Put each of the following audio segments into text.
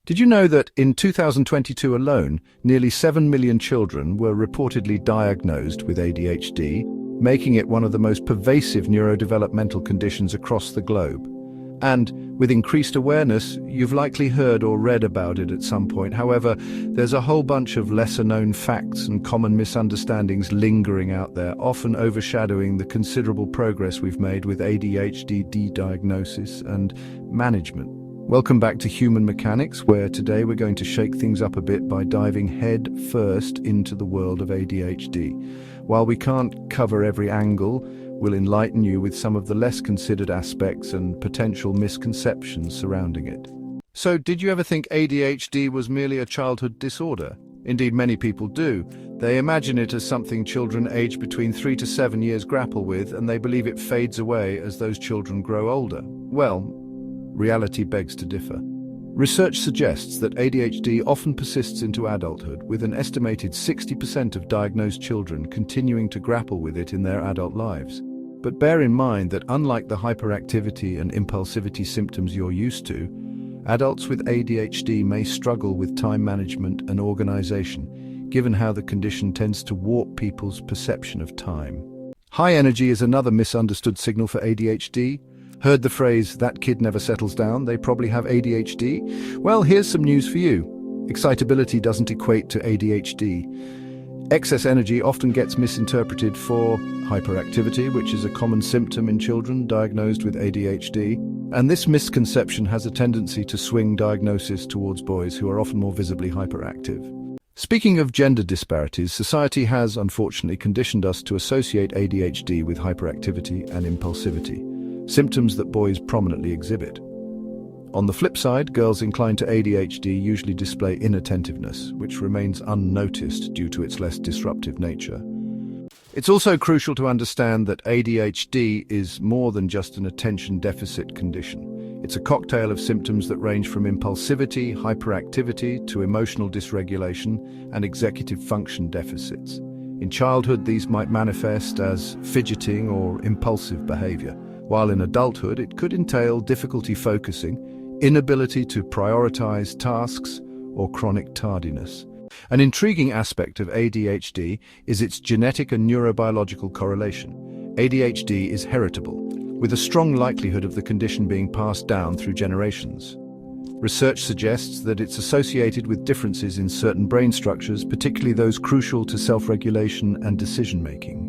Did you know that in 2022 alone, nearly 7 million children were reportedly diagnosed with ADHD, making it one of the most pervasive neurodevelopmental conditions across the globe? And with increased awareness, you've likely heard or read about it at some point. However, there's a whole bunch of lesser-known facts and common misunderstandings lingering out there, often overshadowing the considerable progress we've made with ADHD diagnosis and management. Welcome back to Human Mechanics, where today we're going to shake things up a bit by diving head first into the world of ADHD. While we can't cover every angle, we'll enlighten you with some of the less considered aspects and potential misconceptions surrounding it. So, did you ever think ADHD was merely a childhood disorder? Indeed, many people do. They imagine it as something children aged between 3 to 7 years grapple with, and they believe it fades away as those children grow older. Well, reality begs to differ. Research suggests that ADHD often persists into adulthood, with an estimated 60% of diagnosed children continuing to grapple with it in their adult lives. But bear in mind that unlike the hyperactivity and impulsivity symptoms you're used to, adults with ADHD may struggle with time management and organization, given how the condition tends to warp people's perception of time. High energy is another misunderstood signal for ADHD. Heard the phrase, "that kid never settles down, they probably have ADHD"? Well, here's some news for you. Excitability doesn't equate to ADHD. Excess energy often gets misinterpreted for hyperactivity, which is a common symptom in children diagnosed with ADHD. And this misconception has a tendency to swing diagnosis towards boys who are often more visibly hyperactive. Speaking of gender disparities, society has, unfortunately, conditioned us to associate ADHD with hyperactivity and impulsivity, symptoms that boys prominently exhibit. On the flip side, girls inclined to ADHD usually display inattentiveness, which remains unnoticed due to its less disruptive nature. It's also crucial to understand that ADHD is more than just an attention deficit condition. It's a cocktail of symptoms that range from impulsivity, hyperactivity, to emotional dysregulation and executive function deficits. In childhood, these might manifest as fidgeting or impulsive behavior, while in adulthood it could entail difficulty focusing, inability to prioritize tasks, or chronic tardiness. An intriguing aspect of ADHD is its genetic and neurobiological correlation. ADHD is heritable, with a strong likelihood of the condition being passed down through generations. Research suggests that it's associated with differences in certain brain structures, particularly those crucial to self-regulation and decision-making.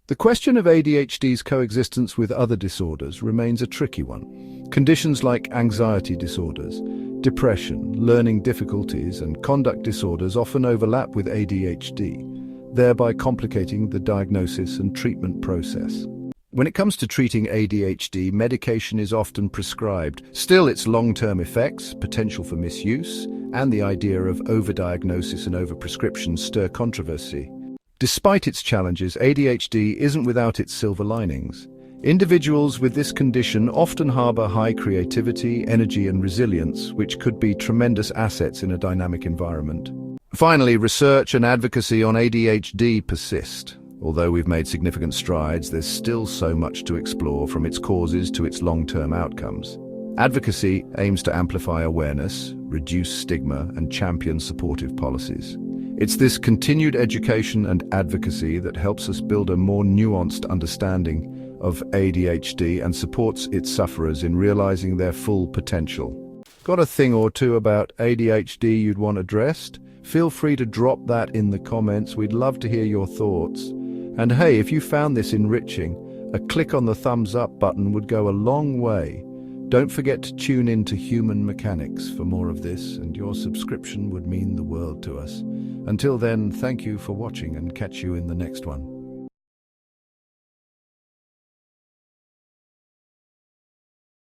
The question of ADHD's coexistence with other disorders remains a tricky one. Conditions like anxiety disorders, depression, learning difficulties, and conduct disorders often overlap with ADHD, thereby complicating the diagnosis and treatment process. When it comes to treating ADHD, medication is often prescribed. Still, its long-term effects, potential for misuse, and the idea of overdiagnosis and overprescription stir controversy. Despite its challenges, ADHD isn't without its silver linings. Individuals with this condition often harbor high creativity, energy, and resilience, which could be tremendous assets in a dynamic environment. Finally, research and advocacy on ADHD persist. Although we've made significant strides, there's still so much to explore, from its causes to its long-term outcomes. Advocacy aims to amplify awareness, reduce stigma, and champion supportive policies. It's this continued education and advocacy that helps us build a more nuanced understanding of ADHD and supports its sufferers in realizing their full potential. Got a thing or two about ADHD you'd want addressed? Feel free to drop that in the comments. We'd love to hear your thoughts. And hey, if you found this enriching, a click on the thumbs up button would go a long way. Don't forget to tune in to Human Mechanics for more of this, and your subscription would mean the world to us. Until then, thank you for watching, and catch you in the next one.